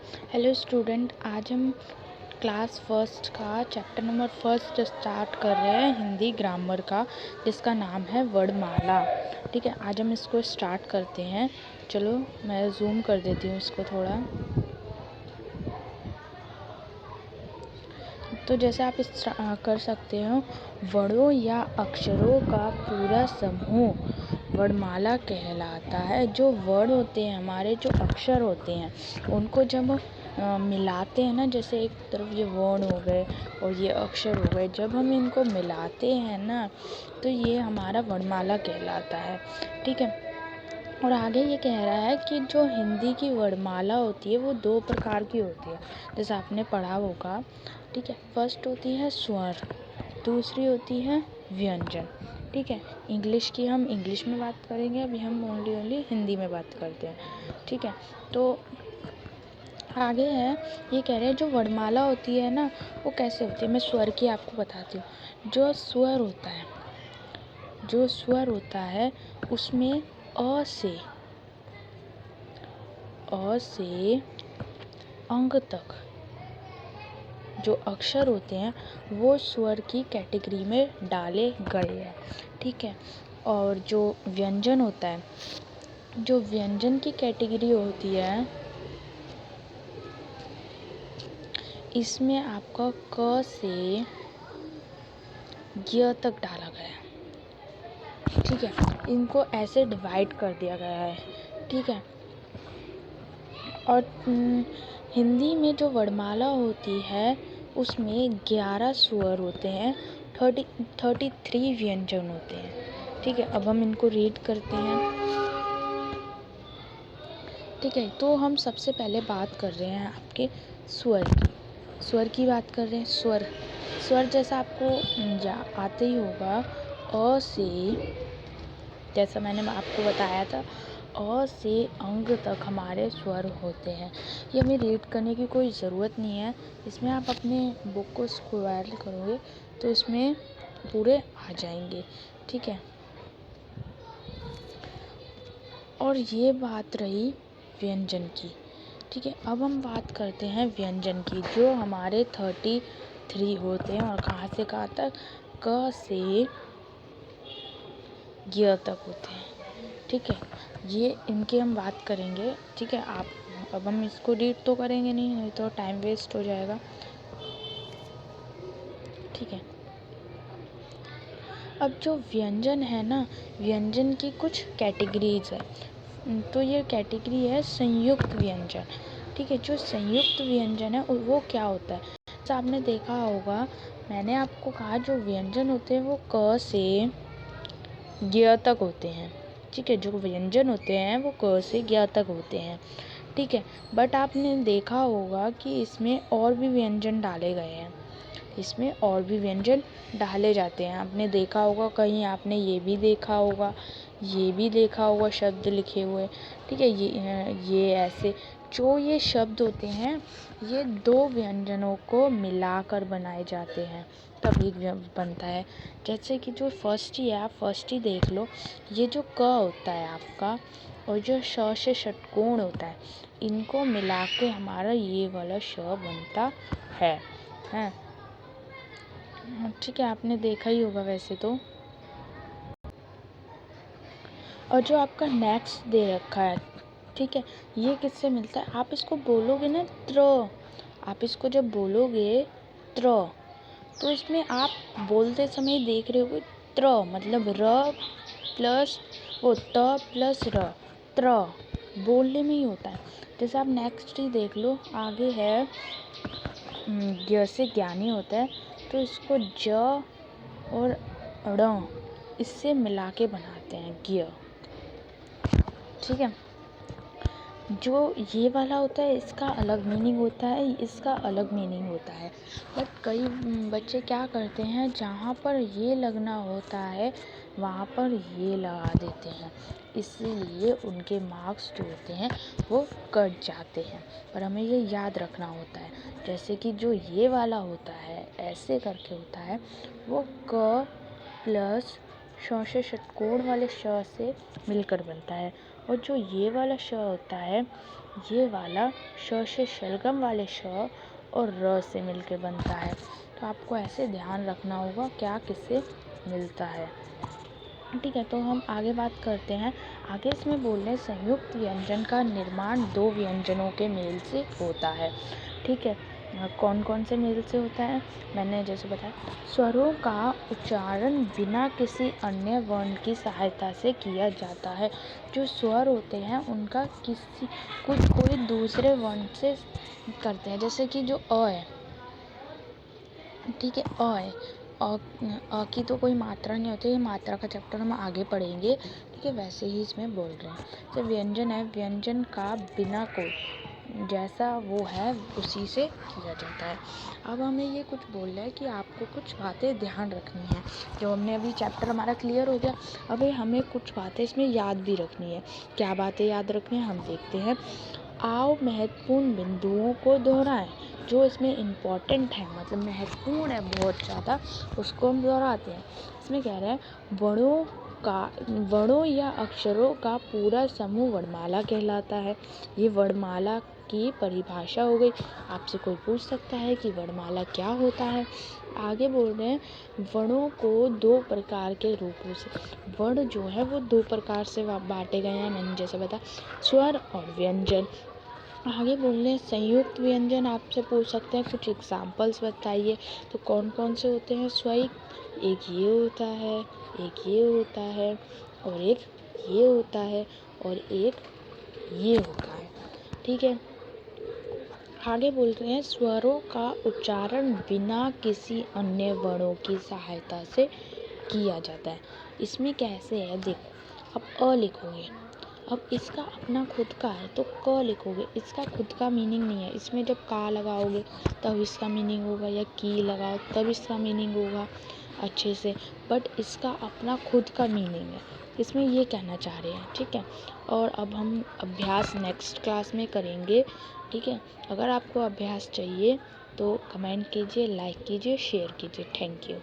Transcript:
Hello student, आज हम class first का चैप्टर नंबर फर्स्ट स्टार्ट कर रहे हैं हिंदी ग्रामर का, जिसका नाम है वर्णमाला। ठीक है, आज हम इसको स्टार्ट करते हैं। चलो मैं जूम कर देती हूँ इसको थोड़ा। तो जैसे आप इस कर सकते हो, वर्णों या अक्षरों का पूरा समूह वर्णमाला कहलाता है। जो वर्ण होते हैं, हमारे जो अक्षर होते हैं, उनको जब मिलाते हैं ना, जैसे एक तरफ ये वर्ण हो गए और ये अक्षर हो गए, जब हम इनको मिलाते हैं ना, तो ये हमारा वर्णमाला कहलाता है। ठीक है, और आगे ये कह रहा है कि जो हिंदी की वर्णमाला होती है वो दो प्रकार की होती है, जैसे आपने पढ़ा होगा। ठीक है, फर्स्ट होती है स्वर, दूसरी होती है व्यंजन। ठीक है, इंग्लिश की हम इंग्लिश में बात करेंगे, अभी हम ओनली हिंदी में बात करते हैं। ठीक है, तो आगे है, ये कह रहे हैं जो वर्णमाला होती है ना, वो कैसे होती है। मैं स्वर की आपको बताती हूँ। जो स्वर होता है उसमें अ से अंग तक जो अक्षर होते हैं वो स्वर की कैटेगरी में डाले गए हैं। ठीक है, और जो व्यंजन होता है, जो व्यंजन की कैटेगरी होती है, इसमें आपका क से य तक डाला गया है। ठीक है, इनको ऐसे डिवाइड कर दिया गया है। ठीक है, और हिंदी में जो वर्णमाला होती है उसमें 11 स्वर होते हैं, 33 व्यंजन होते हैं। ठीक है, अब हम इनको रीड करते हैं। ठीक है, तो हम सबसे पहले बात कर रहे हैं आपके स्वर की बात कर रहे हैं। स्वर जैसा आपको आते ही होगा, अ से, जैसा मैंने आपको बताया था, अ से अंग तक हमारे स्वर होते हैं। ये हमें रीड करने की कोई ज़रूरत नहीं है। इसमें आप अपने बुक को स्क्रॉल करोगे तो इसमें पूरे आ जाएंगे। ठीक है, और ये बात रही व्यंजन की। ठीक है, अब हम बात करते हैं व्यंजन की, जो हमारे 33 होते हैं, और कहाँ से कहाँ तक, क से य तक होते हैं। ठीक है, ये इनकी हम बात करेंगे। ठीक है, अब हम इसको रीड तो करेंगे नहीं तो टाइम वेस्ट हो जाएगा। ठीक है, अब जो व्यंजन है ना, व्यंजन की कुछ कैटेगरीज है। तो ये कैटेगरी है संयुक्त व्यंजन। ठीक है, जो संयुक्त व्यंजन है वो क्या होता है, जैसे आपने देखा होगा, मैंने आपको कहा जो व्यंजन होते हैं वो क से य तक होते हैं। ठीक है, जो व्यंजन होते हैं वो क से य तक होते हैं। ठीक है, बट आपने देखा होगा कि इसमें और भी व्यंजन डाले गए हैं, इसमें और भी व्यंजन डाले जाते हैं। आपने देखा होगा, कहीं आपने ये भी देखा होगा शब्द लिखे हुए। ठीक है, ये ऐसे जो ये शब्द होते हैं, ये दो व्यंजनों को मिलाकर बनाए जाते हैं, तब एक बनता है। जैसे कि जो फर्स्ट ही है, आप फर्स्ट ही देख लो, ये जो क होता है आपका, और जो श से षटकोण होता है, इनको मिला के हमारा ये वाला श बनता है। ठीक है, आपने देखा ही होगा वैसे तो। और जो आपका नेक्स्ट दे रखा है, ठीक है, ये किससे मिलता है, आप इसको बोलोगे ना त्र, आप इसको जब बोलोगे त्र, तो इसमें आप बोलते समय देख रहे होगे त्र मतलब र प्लस वो त प्लस र, त्र बोलने में ही होता है। जैसे आप नेक्स्ट ही देख लो, आगे है य से ज्ञानी होता है, तो इसको ज और ड़ इससे मिला के बनाते हैं ज्ञ। ठीक है, जो ये वाला होता है इसका अलग मीनिंग होता है, इसका अलग मीनिंग होता है। बट कई बच्चे क्या करते हैं, जहाँ पर ये लगना होता है वहाँ पर ये लगा देते हैं, इसलिए उनके मार्क्स जो होते हैं वो कट जाते हैं। पर हमें ये याद रखना होता है, जैसे कि जो ये वाला होता है ऐसे करके होता है, वो क प्लस श से षटकोण वाले श से मिलकर बनता है। और जो ये वाला श होता है ये वाला श से शलगम वाले श और र से मिलके बनता है। तो आपको ऐसे ध्यान रखना होगा क्या किससे मिलता है। ठीक है, तो हम आगे बात करते हैं। आगे इसमें बोल रहे हैं संयुक्त व्यंजन का निर्माण दो व्यंजनों के मेल से होता है। ठीक है, कौन कौन से मेल से होता है मैंने जैसे बताया, स्वरों का उच्चारण बिना किसी अन्य वर्ण की सहायता से किया जाता है। जो स्वर होते हैं उनका कोई दूसरे वर्ण से करते हैं, जैसे कि जो अ है, ठीक है, अ है, अ की तो कोई मात्रा नहीं होती, ये मात्रा का चैप्टर हम आगे पढ़ेंगे। ठीक है, वैसे ही इसमें बोल रहे हैं। तो व्यंजन है, व्यंजन का बिना कोई जैसा वो है उसी से किया जाता है। अब हमें ये कुछ बोल रहा है कि आपको कुछ बातें ध्यान रखनी है। जो हमने अभी चैप्टर हमारा क्लियर हो गया, अभी हमें कुछ बातें इसमें याद भी रखनी है। क्या बातें याद रखनी है हम देखते हैं। आओ महत्वपूर्ण बिंदुओं को दोहराएं। जो इसमें इम्पॉर्टेंट है, मतलब महत्वपूर्ण है बहुत ज़्यादा, उसको हम दोहराते हैं। इसमें कह रहे हैं वर्णों या अक्षरों का पूरा समूह वर्णमाला कहलाता है। ये वर्णमाला की परिभाषा हो गई। आपसे कोई पूछ सकता है कि वर्णमाला क्या होता है। आगे बोल रहे हैं वर्णों को दो प्रकार के रूपों से, वर्ण जो है वो दो प्रकार से बांटे गए हैं, मैंने जैसे बताया, स्वर और व्यंजन। आगे बोल रहे हैं संयुक्त व्यंजन, आपसे पूछ सकते हैं कुछ एग्जाम्पल्स बताइए। तो कौन कौन से होते हैं स्वैक, एक ये होता है, एक ये होता है, और एक ये होता है, और एक ये होता है। ठीक है, आगे बोल रहे हैं स्वरों का उच्चारण बिना किसी अन्य वर्णों की सहायता से किया जाता है। इसमें कैसे है देखो, अब अ लिखोगे, अब इसका अपना खुद का है तो क लिखोगे, इसका खुद का मीनिंग नहीं है। इसमें जब का लगाओगे तब इसका मीनिंग होगा, या की लगाओ तब इसका मीनिंग होगा अच्छे से, बट इसका अपना खुद का मीनिंग है। इसमें ये कहना चाह रहे हैं। ठीक है, और अब हम अभ्यास नेक्स्ट क्लास में करेंगे। ठीक है, अगर आपको अभ्यास चाहिए तो कमेंट कीजिए, लाइक कीजिए, शेयर कीजिए। Thank you.